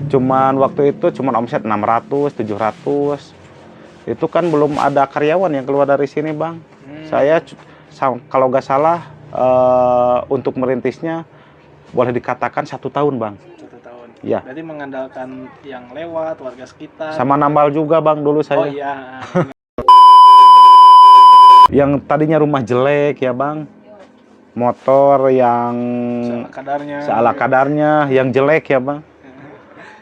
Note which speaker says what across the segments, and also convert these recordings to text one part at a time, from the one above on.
Speaker 1: Cuman waktu itu cuman omset 600, 700. Itu kan belum ada karyawan yang keluar dari sini, Bang. Saya kalau nggak salah untuk merintisnya boleh dikatakan 1 tahun, Bang.
Speaker 2: 1 tahun.
Speaker 1: Ya.
Speaker 2: Berarti mengandalkan yang lewat, warga sekitar.
Speaker 1: Sama nambal juga, Bang, dulu saya.
Speaker 2: Oh iya.
Speaker 1: Yang tadinya rumah jelek ya, Bang. Motor yang seala kadarnya, yang jelek ya, Bang.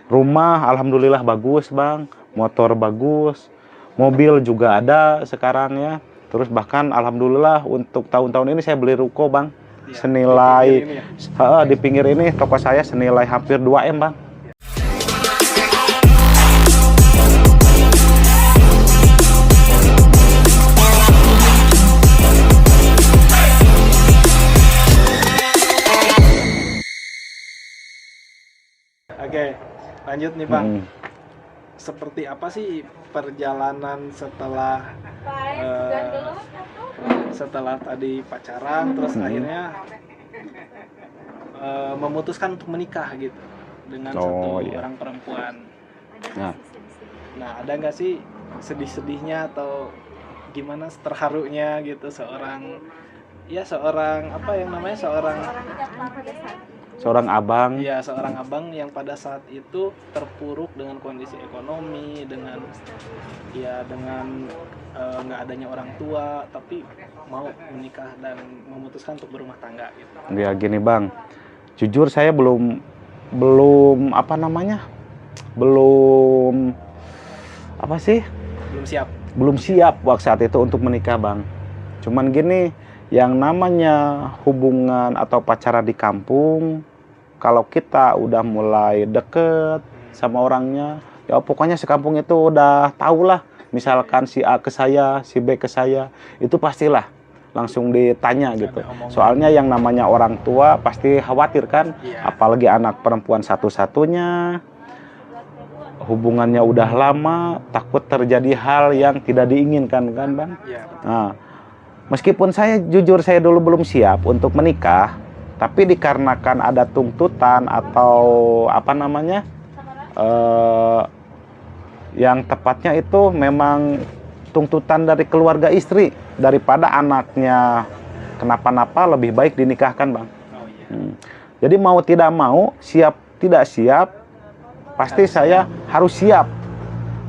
Speaker 1: Rumah alhamdulillah bagus, Bang. Motor bagus. Mobil juga ada sekarang ya. Terus bahkan alhamdulillah untuk tahun-tahun ini saya beli ruko, Bang. Ya, senilai di pinggir ini toko saya senilai hampir 2 M, Bang.
Speaker 2: Oke, lanjut nih, Bang. Seperti apa sih perjalanan setelah tadi pacaran, terus akhirnya memutuskan untuk menikah gitu dengan satu orang perempuan. Nah, ada nggak sih sedih-sedihnya atau gimana terharunya gitu seorang
Speaker 1: abang.
Speaker 2: Iya, seorang abang yang pada saat itu terpuruk dengan kondisi ekonomi, dengan nggak adanya orang tua, tapi mau menikah dan memutuskan untuk berumah tangga gitu.
Speaker 1: Ya gini, Bang. Jujur saya belum belum siap waktu saat itu untuk menikah, Bang. Cuman gini, yang namanya hubungan atau pacaran di kampung, kalau kita udah mulai deket sama orangnya, ya pokoknya sekampung itu udah tahu lah. Misalkan si A ke saya, si B ke saya, itu pastilah langsung ditanya gitu. Soalnya yang namanya orang tua pasti khawatir kan, apalagi anak perempuan satu-satunya, hubungannya udah lama, takut terjadi hal yang tidak diinginkan kan, Bang. Nah, meskipun saya jujur saya dulu belum siap untuk menikah, tapi dikarenakan ada tuntutan atau yang tepatnya itu memang tuntutan dari keluarga istri, daripada anaknya kenapa-napa lebih baik dinikahkan, Bang. Jadi mau tidak mau, siap tidak siap, pasti saya harus siap.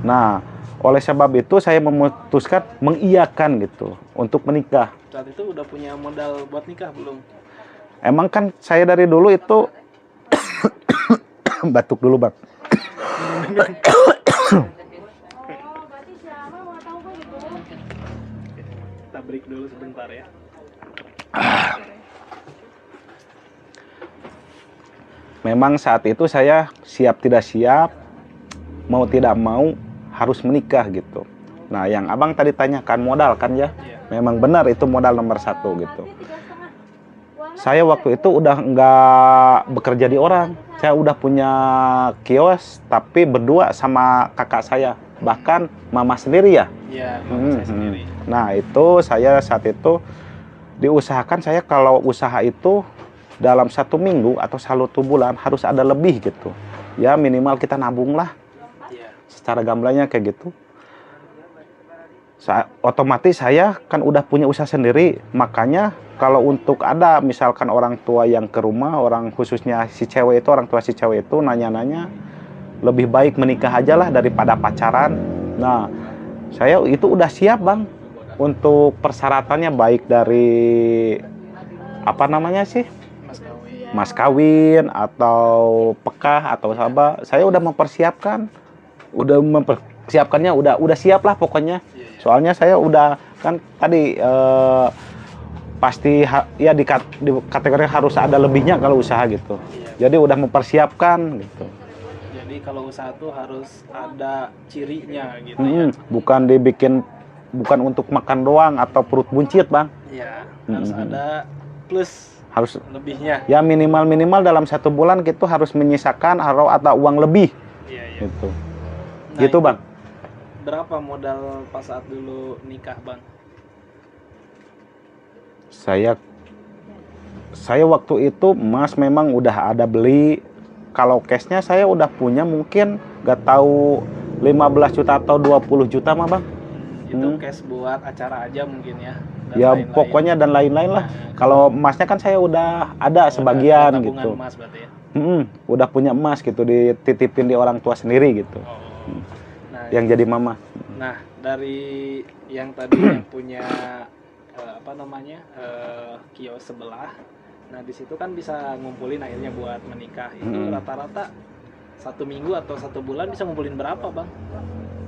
Speaker 1: Nah, oleh sebab itu saya memutuskan mengiyakan gitu untuk menikah.
Speaker 2: Saat itu udah punya modal buat nikah belum?
Speaker 1: Emang kan saya dari dulu itu batuk dulu, Bang.
Speaker 2: Kita break dulu sebentar ya.
Speaker 1: Memang saat itu saya siap tidak siap, mau tidak mau harus menikah gitu. Nah, yang abang tadi tanyakan modal kan ya, memang benar itu modal nomor 1 gitu. Saya waktu itu udah nggak bekerja di orang, saya udah punya kios tapi berdua sama kakak saya, bahkan mama sendiri ya.
Speaker 2: Iya, mama saya sendiri.
Speaker 1: Nah, itu saya saat itu diusahakan, saya kalau usaha itu dalam 1 minggu atau 1 bulan harus ada lebih gitu. Ya minimal kita nabung lah. Secara gamblangnya kayak gitu. Otomatis saya kan udah punya usaha sendiri, makanya kalau untuk ada misalkan orang tua yang ke rumah, orang khususnya si cewek itu, orang tua si cewek itu nanya-nanya, lebih baik menikah aja lah daripada pacaran. Nah, saya itu udah siap, Bang, untuk persyaratannya, baik dari mas kawin atau pekah atau apa. Saya udah mempersiapkannya, udah siap lah pokoknya. Soalnya saya udah kan tadi pasti ya di kategori harus ada lebihnya kalau usaha gitu. Jadi udah mempersiapkan gitu.
Speaker 2: Jadi kalau usaha tuh harus ada cirinya gitu ya.
Speaker 1: Bukan untuk makan doang atau perut buncit, Bang.
Speaker 2: Iya, harus ada plus, harus lebihnya.
Speaker 1: Ya minimal dalam 1 bulan gitu harus menyisakan atau ada uang lebih. Gitu.
Speaker 2: Nah,
Speaker 1: gitu, Bang.
Speaker 2: Berapa modal pas saat dulu nikah, Bang?
Speaker 1: Saya waktu itu emas memang udah ada beli, kalau cashnya saya udah punya mungkin nggak tahu 15 juta atau 20 juta mah bang.
Speaker 2: Itu cash buat acara aja mungkin ya. Dan
Speaker 1: ya
Speaker 2: lain-lain.
Speaker 1: Pokoknya dan lain-lain lah. Kalau emasnya kan saya udah ada sebagian
Speaker 2: ada
Speaker 1: gitu.
Speaker 2: Emas berarti ya?
Speaker 1: Udah punya emas gitu, dititipin di orang tua sendiri gitu.
Speaker 2: Nah,
Speaker 1: yang jadi mama.
Speaker 2: Nah dari yang tadi yang punya kios sebelah, nah di situ kan bisa ngumpulin akhirnya buat menikah. Itu rata-rata 1 minggu atau 1 bulan bisa ngumpulin berapa bang?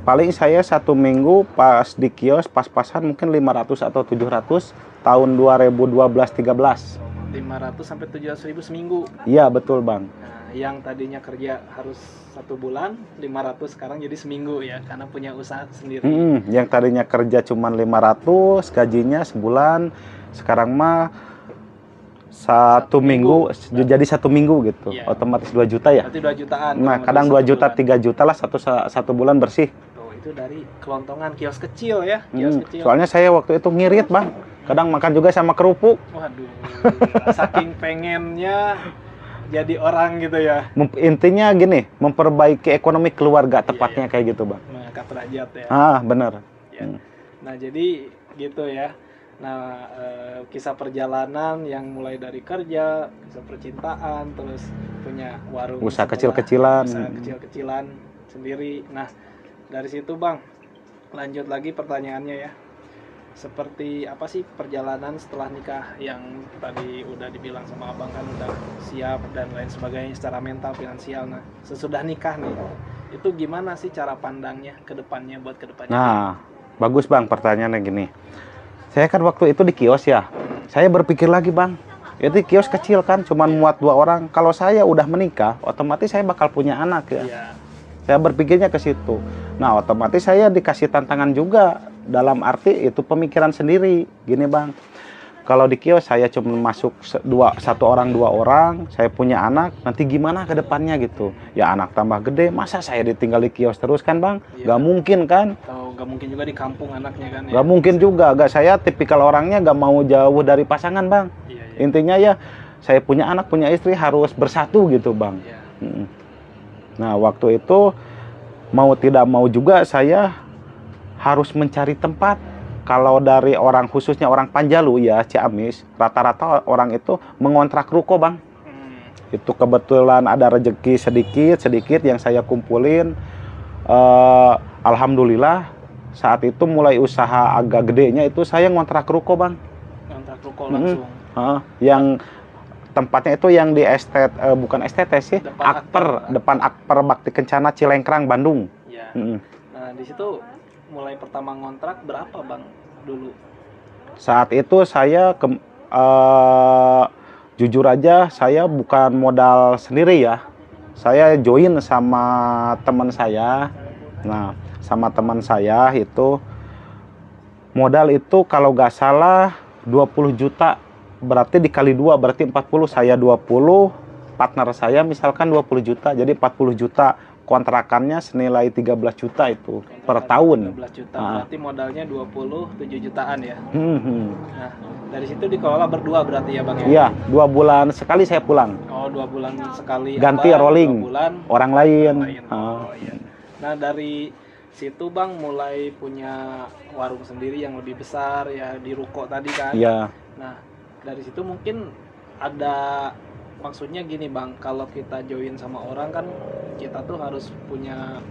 Speaker 1: Paling saya 1 minggu pas di kios pas-pasan mungkin 500 atau 700 tahun 2012-13.
Speaker 2: 500 sampai 700 ribu seminggu.
Speaker 1: Iya betul bang.
Speaker 2: Nah, yang tadinya kerja harus 1 bulan 500 sekarang jadi seminggu ya, karena punya usaha sendiri.
Speaker 1: Yang tadinya kerja cuma 500 gajinya sebulan, sekarang mah 1 minggu jadi 1 minggu gitu. Ya. Otomatis 2 juta ya.
Speaker 2: Berarti 2 jutaan.
Speaker 1: Nah kadang 2 juta bulan. 3 juta lah satu bulan bersih.
Speaker 2: Itu dari kelontongan kios kecil ya, kios kecil.
Speaker 1: Soalnya saya waktu itu ngirit bang, kadang makan juga sama kerupuk.
Speaker 2: Waduh, saking pengennya jadi orang gitu ya.
Speaker 1: Intinya gini, memperbaiki ekonomi keluarga tepatnya kayak gitu bang.
Speaker 2: Mengangkat derajat ya.
Speaker 1: Benar.
Speaker 2: Ya. Nah jadi gitu ya. Nah kisah perjalanan yang mulai dari kerja, kisah percintaan, terus punya warung,
Speaker 1: usaha kecil-kecilan,
Speaker 2: sendiri. Nah dari situ bang, lanjut lagi pertanyaannya ya. Seperti apa sih perjalanan setelah nikah, yang tadi udah dibilang sama abang kan udah siap dan lain sebagainya secara mental, finansial. Nah sesudah nikah nih, itu gimana sih cara pandangnya ke depannya, buat ke depannya?
Speaker 1: Nah bagus bang pertanyaannya gini. Saya kan waktu itu di kios ya, saya berpikir lagi bang, itu kios kecil kan cuma muat 2 orang. Kalau saya udah menikah otomatis saya bakal punya anak ya. Saya berpikirnya ke situ. Nah otomatis saya dikasih tantangan juga, dalam arti itu pemikiran sendiri. Gini bang, kalau di kios saya cuma masuk 1 orang 2 orang, saya punya anak, nanti gimana ke depannya gitu. Ya anak tambah gede, masa saya ditinggal di kios terus kan bang? Gak mungkin kan?
Speaker 2: Atau gak mungkin juga di kampung anaknya kan?
Speaker 1: Gak mungkin juga, saya tipikal orangnya gak mau jauh dari pasangan bang. Intinya ya saya punya anak, punya istri harus bersatu gitu bang. Nah waktu itu mau tidak mau juga saya harus mencari tempat. Kalau dari orang, khususnya orang Panjalu ya Ciamis, rata-rata orang itu mengontrak ruko bang. Itu kebetulan ada rezeki sedikit yang saya kumpulin. Alhamdulillah saat itu mulai usaha agak gedenya itu saya ngontrak ruko bang.
Speaker 2: Ngontrak ruko langsung.
Speaker 1: Yang tempatnya itu yang di bukan STT sih, depan Akper Bakti Kencana Cilengkrang Bandung.
Speaker 2: Ya. Nah di situ mulai pertama ngontrak berapa bang dulu?
Speaker 1: Saat itu saya jujur aja saya bukan modal sendiri ya, saya join sama teman saya. Nah sama teman saya itu modal itu kalau nggak salah 20 juta. Berarti dikali 2 berarti 40, saya 20, partner saya misalkan 20 juta, jadi 40 juta. Kontrakannya senilai 13 juta itu per tahun.
Speaker 2: 13 juta, berarti modalnya 27 jutaan ya. Nah, dari situ dikelola berdua berarti ya bang ya?
Speaker 1: Iya, 2 bulan sekali saya pulang.
Speaker 2: Oh, 2 bulan sekali.
Speaker 1: Ganti rolling,
Speaker 2: 2 bulan
Speaker 1: orang lain.
Speaker 2: Iya. Nah, dari situ bang mulai punya warung sendiri yang lebih besar ya, di ruko tadi kan?
Speaker 1: Iya.
Speaker 2: Nah, dari situ mungkin ada, maksudnya gini bang, kalau kita join sama orang kan kita tuh harus punya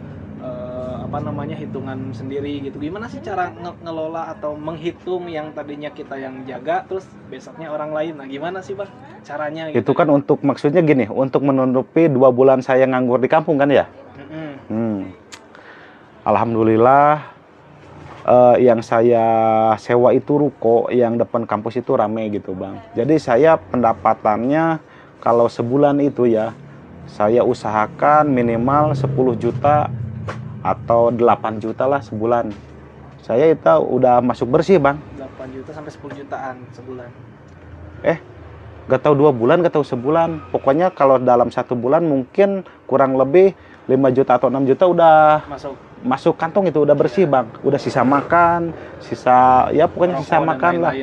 Speaker 2: hitungan sendiri gitu. Gimana sih cara ngelola atau menghitung yang tadinya kita yang jaga terus besoknya orang lain? Nah gimana sih bang caranya gitu?
Speaker 1: Itu kan untuk, maksudnya gini, untuk menutupi 2 bulan saya nganggur di kampung kan ya. Alhamdulillah yang saya sewa itu ruko yang depan kampus itu rame gitu bang. Jadi saya pendapatannya kalau sebulan itu ya saya usahakan minimal 10 juta atau 8 juta lah sebulan. Saya itu udah masuk bersih bang.
Speaker 2: 8 juta sampai 10 jutaan sebulan.
Speaker 1: Gak tahu 2 bulan, gak tahu sebulan. Pokoknya kalau dalam 1 bulan mungkin kurang lebih 5 juta atau 6 juta udah masuk kantong, itu udah bersih bang. Udah sisa makan, pokoknya sisa makan lah.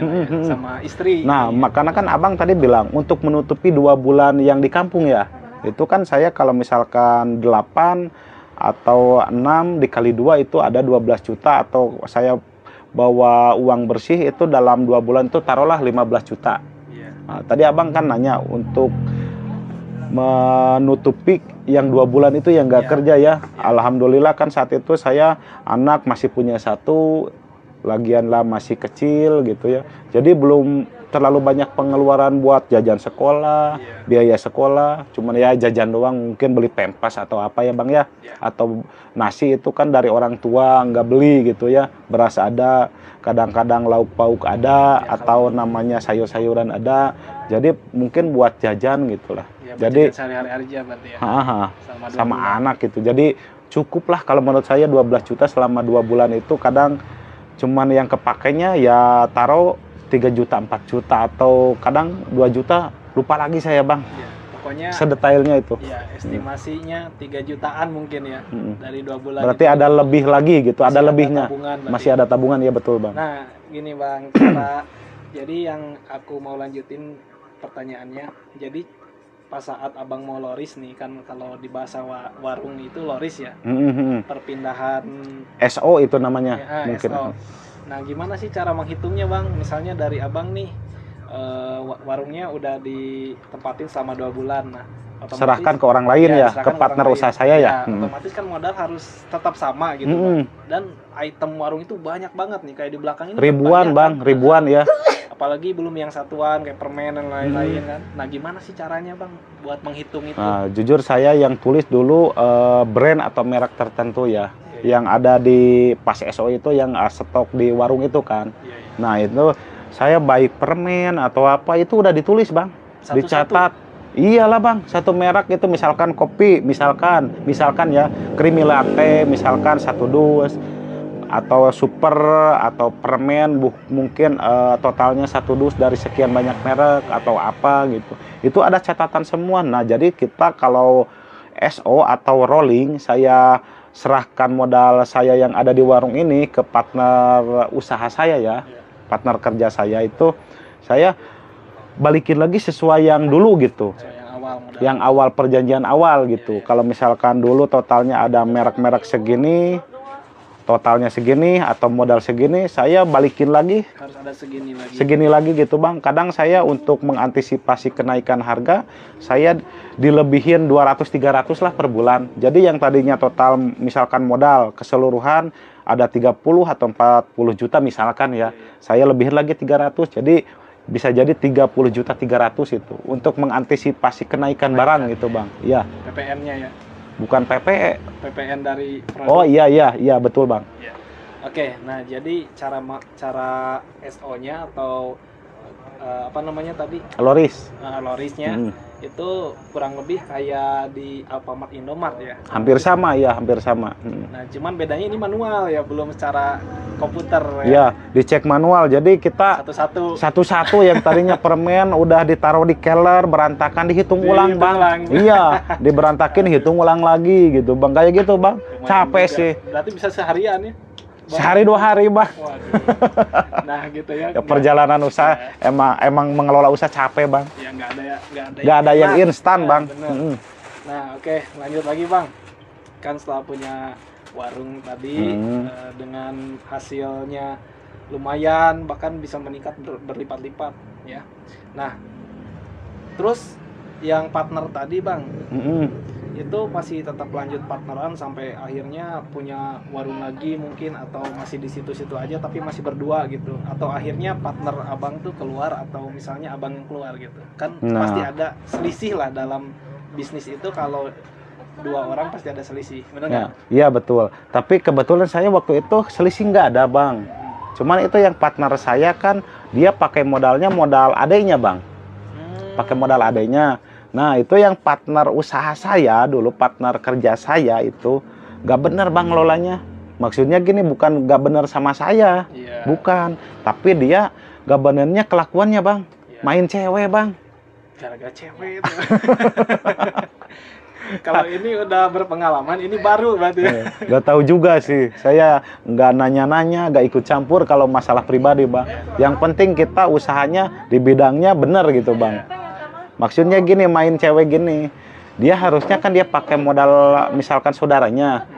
Speaker 2: Sama istri.
Speaker 1: Nah makanya kan abang tadi bilang untuk menutupi 2 bulan yang di kampung ya. Itu kan saya kalau misalkan 8 atau 6 dikali 2 itu ada 12 juta, atau saya bawa uang bersih itu dalam 2 bulan itu taruhlah 15 juta. Nah, tadi abang kan nanya untuk menutupi yang 2 bulan itu yang nggak kerja ya. Alhamdulillah kan saat itu saya anak masih punya 1, lagian lah masih kecil gitu ya. Jadi belum terlalu banyak pengeluaran buat jajan sekolah, biaya sekolah. Cuman ya jajan doang, mungkin beli pempas atau apa ya bang ya. Atau nasi itu kan dari orang tua, nggak beli gitu ya. Beras ada, kadang-kadang lauk pauk ada, atau namanya sayur-sayuran ada. Jadi mungkin buat jajan gitulah. Jadi
Speaker 2: sehari-hari aja berarti ya.
Speaker 1: Sama anak gitu. Jadi cukuplah kalau menurut saya 12 juta selama 2 bulan itu. Kadang cuman yang kepakainya ya taruh 3 juta, 4 juta, atau kadang 2 juta, lupa lagi saya bang.
Speaker 2: Pokoknya
Speaker 1: sedetailnya itu.
Speaker 2: Ya, estimasinya 3 jutaan mungkin ya, dari 2 bulan.
Speaker 1: Berarti itu ada lebih lagi gitu, ada lebihnya. Masih ada tabungan ya, betul bang.
Speaker 2: Nah, gini bang, jadi yang aku mau lanjutin pertanyaannya, jadi pas saat abang mau loris nih, kan kalau di bahasa warung itu loris ya, perpindahan
Speaker 1: SO itu namanya mungkin.
Speaker 2: SO. Nah, gimana sih cara menghitungnya bang? Misalnya dari abang nih, warungnya udah ditempatin selama 2 bulan, nah
Speaker 1: serahkan ke orang lain ya, ke partner usaha saya ya.
Speaker 2: Otomatis kan modal harus tetap sama gitu bang. Dan item warung itu banyak banget nih, kayak di belakang ini
Speaker 1: ribuan bang, ribuan ya.
Speaker 2: Apalagi belum yang satuan kayak permen dan lain-lain kan. Nah, gimana sih caranya bang buat menghitung itu?
Speaker 1: Nah, jujur saya yang tulis dulu brand atau merek tertentu ya, yang ada di pas SO itu, yang stok di warung itu kan. Nah itu saya baik permen atau apa itu udah ditulis bang, dicatat. Iyalah bang, satu merek itu, misalkan kopi, misalkan ya creamy latte, misalkan 1 dus, atau super, atau permen mungkin totalnya 1 dus dari sekian banyak merek atau apa gitu. Itu ada catatan semua. Nah jadi kita kalau SO atau rolling, saya serahkan modal saya yang ada di warung ini ke partner usaha saya ya, partner kerja saya itu, saya balikin lagi sesuai yang dulu gitu, yang awal perjanjian awal gitu. Kalau misalkan dulu totalnya ada merek-merek segini, totalnya segini atau modal segini, saya balikin lagi,
Speaker 2: harus ada
Speaker 1: segini lagi gitu bang. Kadang saya untuk mengantisipasi kenaikan harga, saya dilebihin 200-300 lah per bulan. Jadi yang tadinya total misalkan modal keseluruhan ada 30 atau 40 juta misalkan ya, saya lebihin lagi 300, jadi bisa jadi 30 juta 300 itu untuk mengantisipasi kenaikan barang gitu bang. Iya.
Speaker 2: PPN-nya ya.
Speaker 1: Bukan PPE.
Speaker 2: PPN dari produk.
Speaker 1: Oh iya betul bang.
Speaker 2: Ya. Oke, nah jadi cara SO-nya atau apa namanya tadi?
Speaker 1: Loris.
Speaker 2: Lorisnya itu kurang lebih kayak di Alfamart, Indomart ya.
Speaker 1: Hampir sama ya, hampir sama.
Speaker 2: Nah, cuman bedanya ini manual ya, belum secara komputer ya.
Speaker 1: Iya, dicek manual. Jadi kita satu-satu yang tadinya permen udah ditaruh di keler, berantakan, dihitung ulang bang. Iya, diberantakin, hitung ulang lagi gitu bang. Kayak gitu bang. Capek sih.
Speaker 2: Berarti bisa seharian ya?
Speaker 1: Sehari 2 hari bang.
Speaker 2: Nah gitu ya.
Speaker 1: Perjalanan usaha emang mengelola usaha capek bang.
Speaker 2: Ya nggak
Speaker 1: ada yang instan bang.
Speaker 2: Nah oke, lanjut lagi bang. Kan setelah punya warung tadi dengan hasilnya lumayan, bahkan bisa meningkat berlipat-lipat ya. Nah terus yang partner tadi bang, itu masih tetap lanjut partneran sampai akhirnya punya warung lagi mungkin, atau masih di situ-situ aja tapi masih berdua gitu, atau akhirnya partner abang tuh keluar, atau misalnya abang yang keluar gitu kan. Pasti ada selisih lah dalam bisnis itu, kalau 2 orang pasti ada selisih, benar nggak?
Speaker 1: Iya betul, tapi kebetulan saya waktu itu selisih nggak ada bang. Cuman itu yang partner saya kan dia pakai modalnya modal adanya bang, pakai modal adanya. Nah itu yang partner usaha saya dulu, partner kerja saya itu gak bener bang ngelolanya. Maksudnya gini, bukan gak bener sama saya, bukan, tapi dia gak benernya kelakuannya bang, main cewek bang.
Speaker 2: Gara-gara cewek itu. Kalau ini udah berpengalaman, ini baru berarti.
Speaker 1: Gak tahu juga sih, saya gak nanya-nanya, gak ikut campur kalau masalah pribadi bang. Yang penting kita usahanya di bidangnya bener gitu bang. Maksudnya gini, main cewek gini, dia harusnya kan dia pakai modal misalkan saudaranya.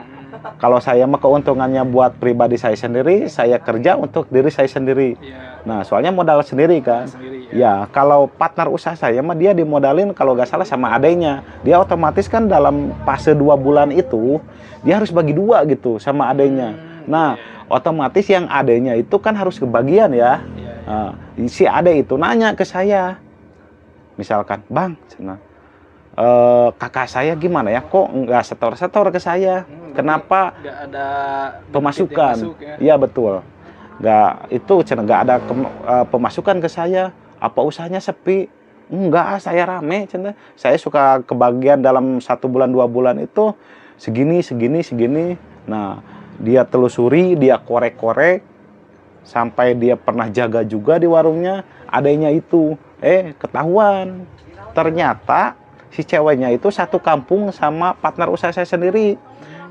Speaker 1: Kalau saya mah keuntungannya buat pribadi saya sendiri, saya kerja untuk diri saya sendiri. Nah, soalnya modal sendiri kan. Ya, kalau partner usaha saya mah dia dimodalin kalau nggak salah sama adenya. Dia otomatis kan dalam fase 2 bulan itu dia harus bagi 2 gitu sama adenya. Nah, otomatis yang adenya itu kan harus kebagian ya. Nah, si ade itu nanya ke saya. Misalkan, "Bang, kakak saya gimana ya? Kok nggak setor-setor ke saya? Kenapa
Speaker 2: nggak ada
Speaker 1: pemasukan?"
Speaker 2: masuk, ya?
Speaker 1: Iya betul. Nggak ada pemasukan ke saya. Apa usahanya sepi? Enggak, saya rame. Saya suka kebagian dalam 1 bulan 2 bulan itu segini. Nah, dia telusuri, dia korek-korek sampai dia pernah jaga juga di warungnya. Adanya itu, ketahuan. Ternyata si ceweknya itu satu kampung sama partner usaha saya sendiri.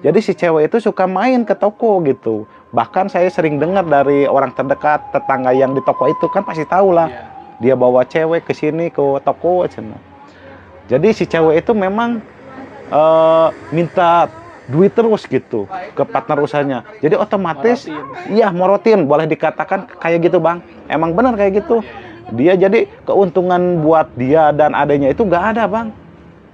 Speaker 1: Jadi si cewek itu suka main ke toko gitu. Bahkan saya sering dengar dari orang terdekat, tetangga yang di toko itu kan pasti tahu lah. Dia bawa cewek ke sini ke toko. Jadi si cewek itu memang minta duit terus gitu ke partner usahanya. Jadi otomatis morotin, boleh dikatakan kayak gitu, Bang. Emang benar kayak gitu. Dia jadi keuntungan buat dia dan adanya itu nggak ada, Bang.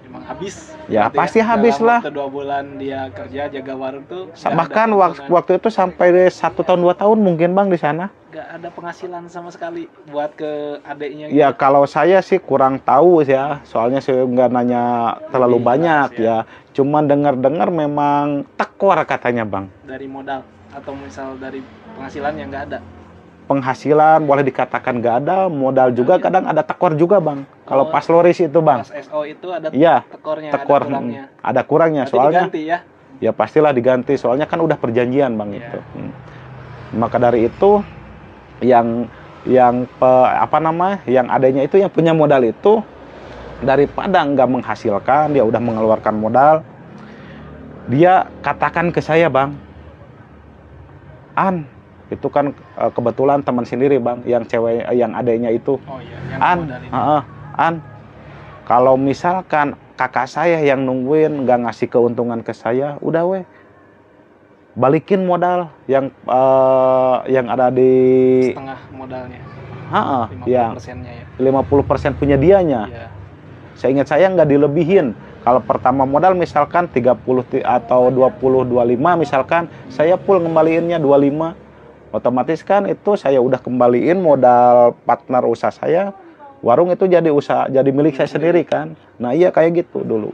Speaker 2: Emang habis.
Speaker 1: Ya pasti habis lah.
Speaker 2: 2 bulan dia kerja jaga warung tuh.
Speaker 1: Bahkan waktu itu sampai 1 tahun 2 tahun mungkin, Bang, di sana.
Speaker 2: Nggak ada penghasilan sama sekali buat ke adiknya.
Speaker 1: Ya gitu. Kalau saya sih kurang tahu ya. Soalnya saya nggak nanya terlalu banyak ya. Cuman dengar-dengar memang tekor katanya, Bang.
Speaker 2: Dari modal atau misal dari penghasilan yang nggak ada.
Speaker 1: Penghasilan boleh dikatakan nggak ada, modal juga kadang ada tekor juga, Bang. Kalau pas loris itu, Bang.
Speaker 2: Pas SO itu ada tekornya,
Speaker 1: tekor,
Speaker 2: ada kurangnya.
Speaker 1: Ada kurangnya.
Speaker 2: Berarti
Speaker 1: soalnya
Speaker 2: diganti ya?
Speaker 1: Ya pastilah diganti, soalnya kan udah perjanjian, Bang, itu. Maka dari itu yang adanya itu yang punya modal itu daripada nggak menghasilkan, dia udah mengeluarkan modal, dia katakan ke saya, Bang, itu kan kebetulan teman sendiri, Bang, yang cewek yang adanya itu. Kalau misalkan kakak saya yang nungguin nggak ngasih keuntungan ke saya, udah balikin modal yang ada di
Speaker 2: setengah modalnya.
Speaker 1: 50%-nya ya. 50% punya dianya. Saya ingat saya nggak dilebihin. Kalau pertama modal misalkan 30 atau 20 25 misalkan, saya full ngembaliinnya 25. Otomatis kan itu saya udah kembaliin modal partner usaha saya. Warung itu jadi milik saya sendiri kan. Nah, iya kayak gitu dulu.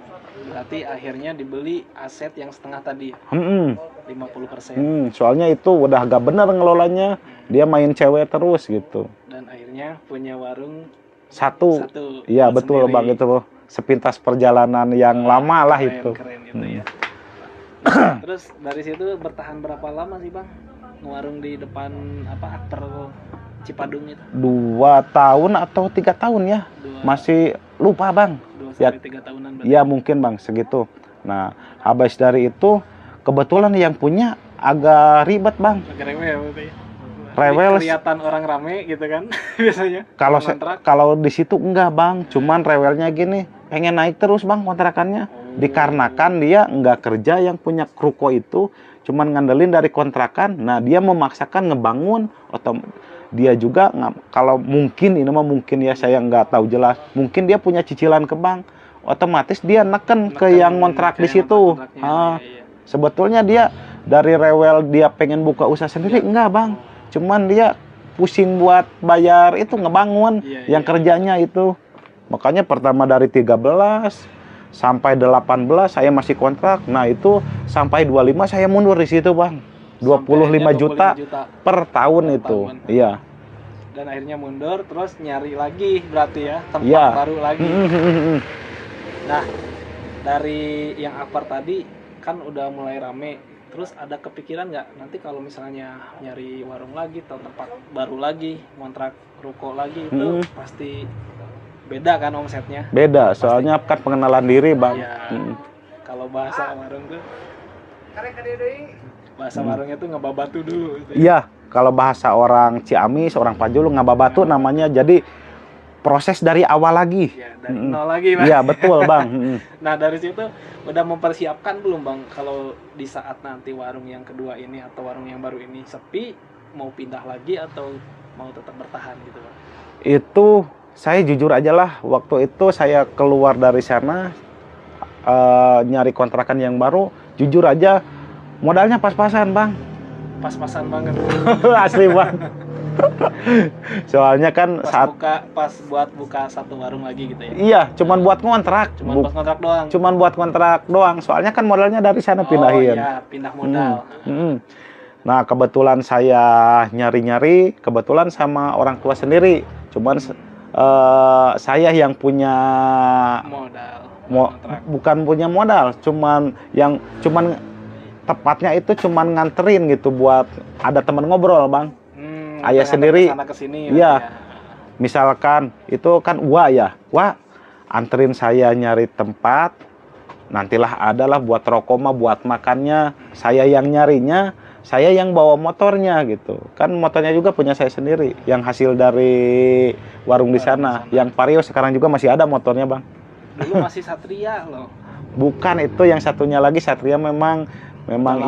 Speaker 2: Berarti akhirnya dibeli aset yang setengah tadi. 50%.
Speaker 1: Soalnya itu udah gak bener ngelolanya. Dia main cewek terus gitu.
Speaker 2: Dan akhirnya punya warung
Speaker 1: satu. Iya betul sendiri. Bang, itu sepintas perjalanan yang lama lah itu.
Speaker 2: Keren gitu ya. Terus dari situ bertahan berapa lama sih, Bang? Warung di depan Akper Cipadung itu? 2
Speaker 1: tahun atau 3 tahun ya. Masih lupa, Bang.
Speaker 2: 2 sampai 3 tahunan berarti.
Speaker 1: Ya mungkin, Bang, segitu. Nah, habis dari itu kebetulan yang punya agak ribet, Bang.
Speaker 2: Agak rewel berarti.
Speaker 1: Rewel.
Speaker 2: Kelihatan orang rame gitu kan biasanya.
Speaker 1: Kalau di situ enggak, Bang. Cuman rewelnya gini, pengen naik terus, Bang, kontrakannya. Dikarenakan dia enggak kerja, yang punya ruko itu cuman ngandelin dari kontrakan. Nah, dia memaksakan ngebangun, atau dia juga kalau mungkin ini mah mungkin ya, saya nggak tahu jelas, mungkin dia punya cicilan ke bank, otomatis dia neken ke yang kontrak di situ. Sebetulnya dia dari rewel dia pengen buka usaha sendiri, enggak, Bang, cuman dia pusing buat bayar itu ngebangun yang kerjanya itu. Makanya pertama dari 13 sampai 18 saya masih kontrak. Nah, itu sampai 25 saya mundur di situ, Bang. 25 juta per tahun itu. Iya.
Speaker 2: Dan akhirnya mundur, terus nyari lagi berarti ya, tempat baru lagi. Nah, dari yang Akbar tadi kan udah mulai rame. Terus ada kepikiran nggak nanti kalau misalnya nyari warung lagi atau tempat baru lagi, kontrak ruko lagi, itu pasti beda kan omsetnya?
Speaker 1: Beda, soalnya kan pengenalan diri, Bang.
Speaker 2: Kalau bahasa warung tuh warungnya tuh ngebabatu dulu gitu.
Speaker 1: Iya, kalau bahasa orang Ciamis, orang Pajulu, ngababatu namanya. Jadi proses dari awal lagi.
Speaker 2: Ya, dari nol lagi, Bang.
Speaker 1: Iya, betul, Bang.
Speaker 2: Nah, dari situ udah mempersiapkan belum, Bang, kalau di saat nanti warung yang kedua ini atau warung yang baru ini sepi, mau pindah lagi atau mau tetap bertahan gitu, Bang?
Speaker 1: Itu saya jujur aja lah, waktu itu saya keluar dari sana nyari kontrakan yang baru, jujur aja modalnya pas-pasan, Bang.
Speaker 2: Pas-pasan banget.
Speaker 1: Asli, Bang. Soalnya kan
Speaker 2: pas buat buka satu warung lagi gitu ya.
Speaker 1: Iya, cuman buat ngontrak.
Speaker 2: Buat kontrak doang.
Speaker 1: Cuman buat kontrak doang. Soalnya kan modalnya dari sana pindahin.
Speaker 2: Oh iya, pindah modal.
Speaker 1: Nah, kebetulan saya nyari-nyari, kebetulan sama orang tua sendiri. Cuman saya yang punya bukan punya modal, cuman tepatnya itu cuman nganterin gitu buat ada teman ngobrol, Bang. Ayah sendiri, iya. Misalkan itu kan Wah anterin saya nyari tempat, nantilah adalah buat rokok mah buat makannya, saya yang nyarinya, saya yang bawa motornya gitu. Kan motornya juga punya saya sendiri, yang hasil dari warung di sana. Yang Vario sekarang juga masih ada motornya, Bang.
Speaker 2: Dulu masih Satria loh.
Speaker 1: Bukan, itu yang satunya lagi Satria memang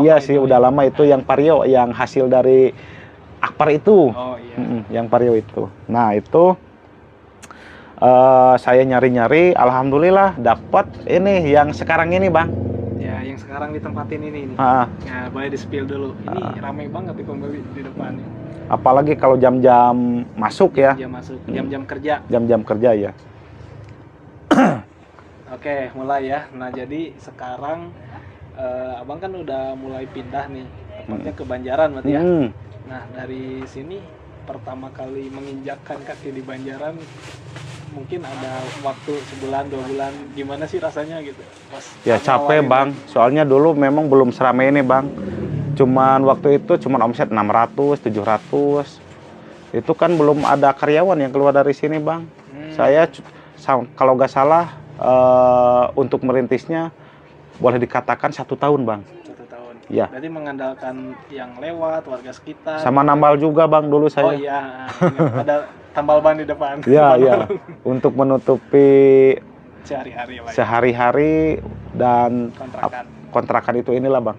Speaker 1: iya sih, udah lama itu yang Vario, yang hasil dari Akbar itu.
Speaker 2: Oh iya.
Speaker 1: Yang Vario itu. Nah, itu saya nyari-nyari, alhamdulillah dapat ini yang sekarang ini, Bang.
Speaker 2: Ya, yang sekarang ditempatin ini. Nah, boleh di-spill dulu. Ini ramai banget di pembeli di depan.
Speaker 1: Apalagi kalau jam-jam masuk ya.
Speaker 2: Jam-jam kerja.
Speaker 1: Jam-jam kerja ya.
Speaker 2: Oke, mulai ya. Nah, jadi sekarang Abang kan udah mulai pindah nih, tepatnya ke Banjaran berarti ya. Nah, dari sini pertama kali menginjakkan kaki di Banjaran, mungkin ada waktu sebulan 2 bulan, gimana sih rasanya gitu?
Speaker 1: Ya capek, Bang. Soalnya dulu memang belum seramai ini, Bang. Cuman waktu itu omset 600, 700. Itu kan belum ada karyawan yang keluar dari sini, Bang. Saya kalau nggak salah untuk merintisnya boleh dikatakan 1 tahun, Bang.
Speaker 2: 1 tahun.
Speaker 1: Ya.
Speaker 2: Berarti mengandalkan yang lewat, warga sekitar.
Speaker 1: Sama nambal juga, Bang, dulu saya.
Speaker 2: Oh iya, ada tambal ban di depan.
Speaker 1: Iya, iya. Untuk menutupi sehari-hari dan kontrakan itu inilah, Bang.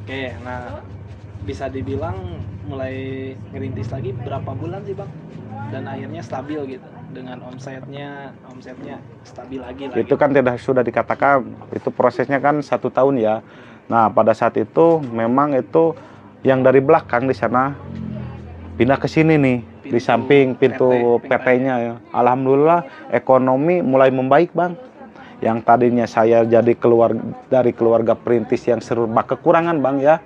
Speaker 2: Oke, nah bisa dibilang mulai ngerintis lagi berapa bulan sih, Bang? Dan akhirnya stabil gitu, dengan omsetnya stabil lagi.
Speaker 1: Itu kan sudah dikatakan itu prosesnya kan 1 tahun ya. Nah, pada saat itu memang itu yang dari belakang di sana pindah ke sini nih, di samping pintu PT-nya ya. Alhamdulillah ekonomi mulai membaik, Bang. Yang tadinya saya jadi dari keluarga perintis yang serba kekurangan, Bang ya.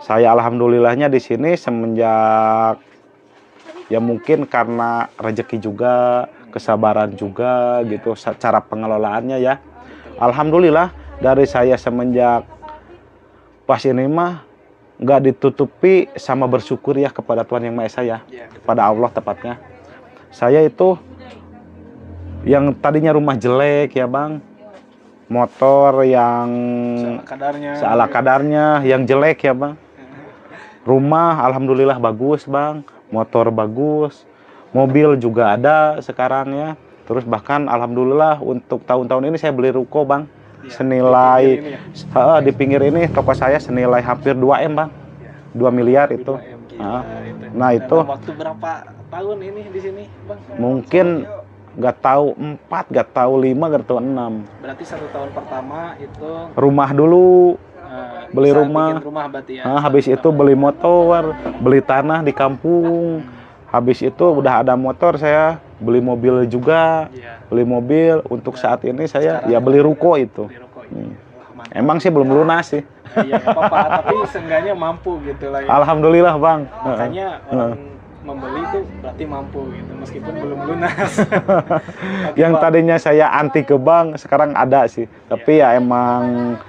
Speaker 1: Saya alhamdulillahnya di sini semenjak ya mungkin karena rezeki juga, kesabaran juga gitu, cara pengelolaannya ya. Alhamdulillah dari saya semenjak pas ini mah nggak ditutupi sama bersyukur ya kepada Tuhan Yang Maha Esa ya, kepada Allah tepatnya. Saya itu yang tadinya rumah jelek ya, Bang, motor yang seala kadarnya yang jelek ya, Bang. Rumah alhamdulillah bagus, Bang. Motor bagus, mobil juga ada sekarang ya. Terus bahkan alhamdulillah untuk tahun-tahun ini saya beli ruko, Bang. Ya, senilai di pinggir ini toko saya senilai hampir 2M, Bang. 2 miliar itu. Nah, itu
Speaker 2: waktu berapa tahun ini di sini, Bang?
Speaker 1: Mungkin nggak tahu 4, nggak tahu 5, nggak tahu 6.
Speaker 2: Berarti 1 tahun pertama itu
Speaker 1: rumah dulu. Beli rumah
Speaker 2: berarti ya.
Speaker 1: Habis itu beli motor, beli tanah di kampung. Habis itu udah ada motor, saya beli mobil juga. Beli mobil untuk saat ini saya sekarang ya beli ruko itu. Emang sih belum lunas sih.
Speaker 2: Iya, apa-apa, tapi seenggaknya mampu gitu lah ya.
Speaker 1: Alhamdulillah, Bang.
Speaker 2: Makanya orang membeli itu berarti mampu gitu, meskipun belum lunas.
Speaker 1: Yang tadinya saya anti ke bank, sekarang ada sih. Tapi ya emang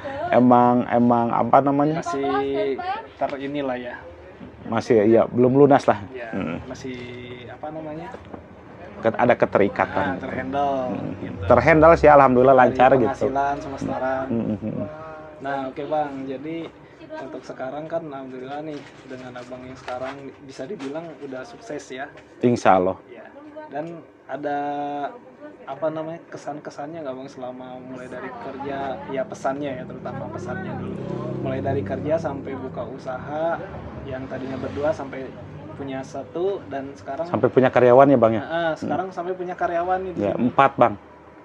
Speaker 1: apa namanya?
Speaker 2: Masih inilah ya.
Speaker 1: Masih ya belum lunas lah.
Speaker 2: Ya, masih apa namanya?
Speaker 1: Ada keterikatan.
Speaker 2: Terhandle. Gitu.
Speaker 1: Terhandle sih alhamdulillah lancar gitu.
Speaker 2: Penghasilan semesteran. Nah, oke, Bang. Jadi untuk sekarang kan alhamdulillah nih dengan Abang yang sekarang bisa dibilang udah sukses ya.
Speaker 1: Insya Allah.
Speaker 2: Ya. Dan ada apa namanya kesan-kesannya nggak bang selama mulai dari kerja, ya pesannya ya, terutama pesannya dulu, mulai dari kerja sampai buka usaha yang tadinya berdua sampai punya satu, dan sekarang
Speaker 1: sampai punya karyawan ya bang ya.
Speaker 2: Sekarang sampai punya karyawan nih
Speaker 1: ya, 4 bang.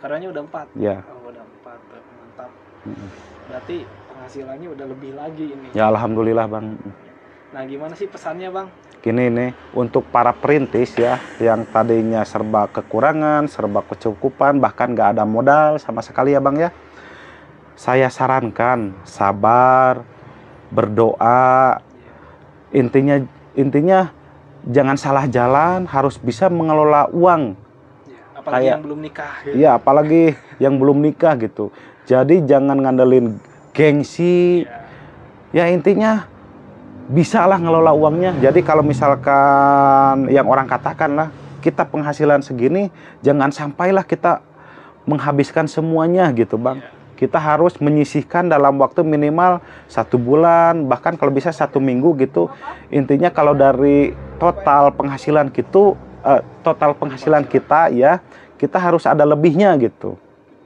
Speaker 2: Karyanya udah 4
Speaker 1: ya.
Speaker 2: Oh, udah 4, mantap. Berarti penghasilannya udah lebih lagi ini
Speaker 1: ya. Alhamdulillah bang.
Speaker 2: Nah gimana sih pesannya bang?
Speaker 1: Gini nih, untuk para perintis ya, yang tadinya serba kekurangan, serba kecukupan, bahkan nggak ada modal sama sekali ya bang ya. Saya sarankan sabar, berdoa, intinya jangan salah jalan, harus bisa mengelola uang.
Speaker 2: Apalagi yang belum nikah. Gitu.
Speaker 1: Iya, apalagi yang belum nikah gitu. Jadi jangan ngandelin gengsi. Ya intinya bisa lah ngelola uangnya. Jadi kalau misalkan yang orang katakan lah, kita penghasilan segini, jangan sampailah kita menghabiskan semuanya gitu bang. Kita harus menyisihkan dalam waktu minimal 1 bulan, bahkan kalau bisa 1 minggu gitu. Intinya kalau dari total penghasilan kita ya, kita harus ada lebihnya gitu.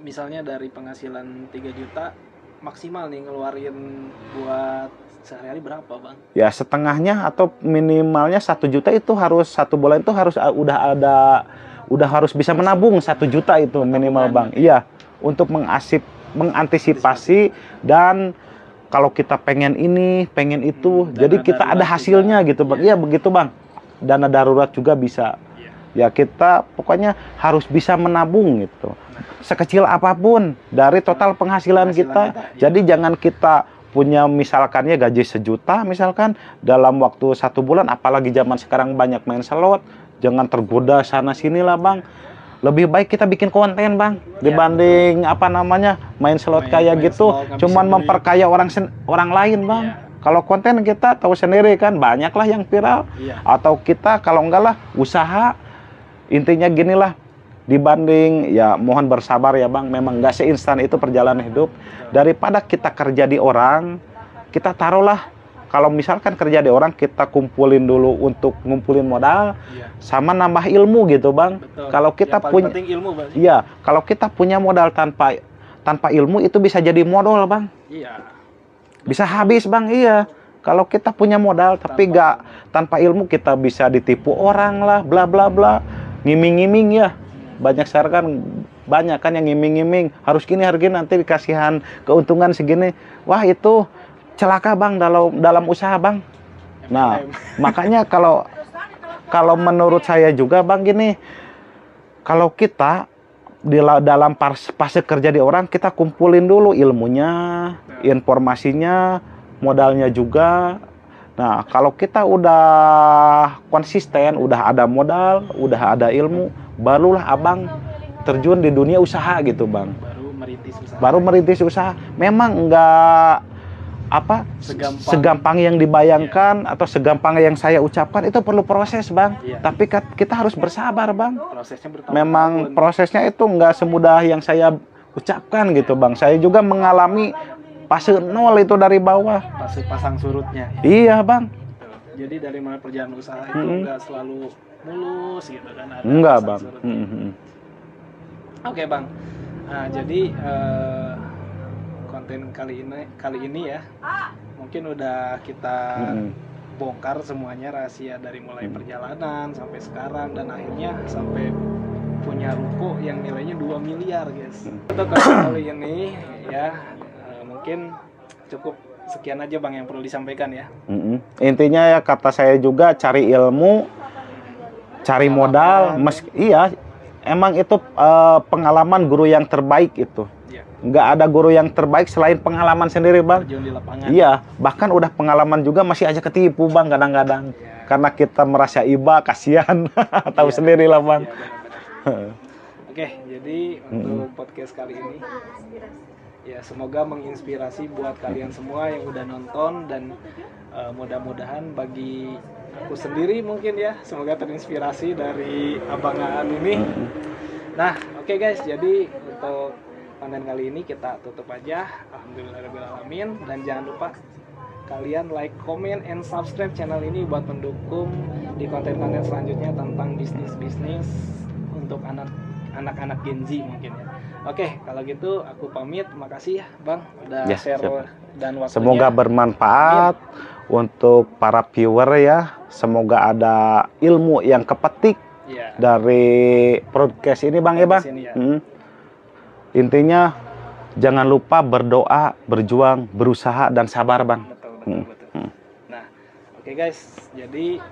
Speaker 2: Misalnya dari penghasilan 3 juta, maksimal nih ngeluarin buat sehari-hari berapa bang?
Speaker 1: Ya setengahnya atau minimalnya 1 juta itu harus 1 bulan itu harus udah harus bisa menabung 1 juta itu minimal bang. Iya, untuk mengantisipasi dan kalau kita pengen ini, pengen itu, jadi kita ada hasilnya juga, gitu bang. Iya begitu bang. Dana darurat juga bisa. Ya kita pokoknya harus bisa menabung gitu. Sekecil apapun dari total penghasilan kita. Jadi jangan kita punya misalkannya gaji 1 juta misalkan dalam waktu 1 bulan, apalagi zaman sekarang banyak main slot, jangan tergoda sana sini lah bang. Lebih baik kita bikin konten bang dibanding main slot kayak gitu, cuman memperkaya orang lain bang. Kalau konten kita tahu sendiri kan, banyak lah yang viral. Atau kita kalau enggak lah usaha. Intinya gini lah, dibanding ya mohon bersabar ya bang, memang nggak seinstan itu perjalanan hidup. Daripada kita kerja di orang, kita taruhlah kalau misalkan kerja di orang, kita kumpulin dulu untuk ngumpulin modal sama nambah ilmu gitu bang. Kalau kita punya
Speaker 2: ilmu, bang.
Speaker 1: Iya, kalau kita punya modal tanpa ilmu itu bisa jadi modal bang. Bisa habis bang. Iya, kalau kita punya modal tapi tanpa ilmu, kita bisa ditipu orang lah, bla bla bla, ngiming-ngiming ya. Banyak kan yang ngiming-ngiming, harus gini nanti dikasihan keuntungan segini. Wah itu celaka bang dalam usaha bang. Nah makanya kalau menurut saya juga bang gini, kalau kita dalam fase kerja di orang, kita kumpulin dulu ilmunya, informasinya, modalnya juga. Nah kalau kita udah konsisten, udah ada modal, udah ada ilmu, barulah abang terjun di dunia usaha gitu bang. Baru merintis usaha. Memang enggak segampang yang dibayangkan atau segampang yang saya ucapkan, itu perlu proses bang. Tapi kita harus bersabar bang. Memang prosesnya itu enggak semudah yang saya ucapkan gitu bang. Saya juga mengalami fase 0 itu dari bawah.
Speaker 2: Fase pasang surutnya.
Speaker 1: Iya bang.
Speaker 2: Jadi dari mulai perjalanan usaha itu enggak selalu mulus gitu kan.
Speaker 1: Enggak bang.
Speaker 2: Oke bang. Nah jadi konten kali ini ya mungkin udah kita bongkar semuanya, rahasia dari mulai perjalanan sampai sekarang dan akhirnya sampai punya ruko yang nilainya 2 miliar guys. Untuk kali ini ya mungkin cukup sekian aja bang yang perlu disampaikan ya. Intinya ya kata saya juga, cari ilmu, cari modal. Iya, emang itu pengalaman guru yang terbaik itu. Nggak ada guru yang terbaik selain pengalaman sendiri bang. Iya, bahkan udah pengalaman juga masih aja ketipu bang kadang-kadang. Karena kita merasa iba, kasihan. Tahu sendiri lah bang. Oke, jadi untuk podcast kali ini ya semoga menginspirasi buat kalian semua yang udah nonton, dan mudah-mudahan bagi aku sendiri mungkin ya, semoga terinspirasi dari Abang Aan ini. Nah, oke guys, jadi untuk konten kali ini kita tutup aja. Alhamdulillahirrahmanirrahim. Dan jangan lupa kalian like, comment, and subscribe channel ini buat mendukung di konten-konten selanjutnya tentang bisnis untuk anak-anak Gen Z mungkin ya. Oke, kalau gitu aku pamit. Makasih ya Bang udah share dan waktunya.
Speaker 1: Semoga bermanfaat untuk para viewer ya. Semoga ada ilmu yang kepetik dari podcast ini Bang ya Bang. Intinya jangan lupa berdoa, berjuang, berusaha dan sabar Bang.
Speaker 2: Betul. Nah, oke guys, jadi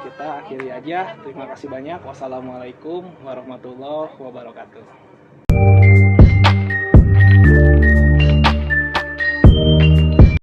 Speaker 2: kita akhiri aja. Terima kasih banyak. Wassalamualaikum warahmatullahi wabarakatuh.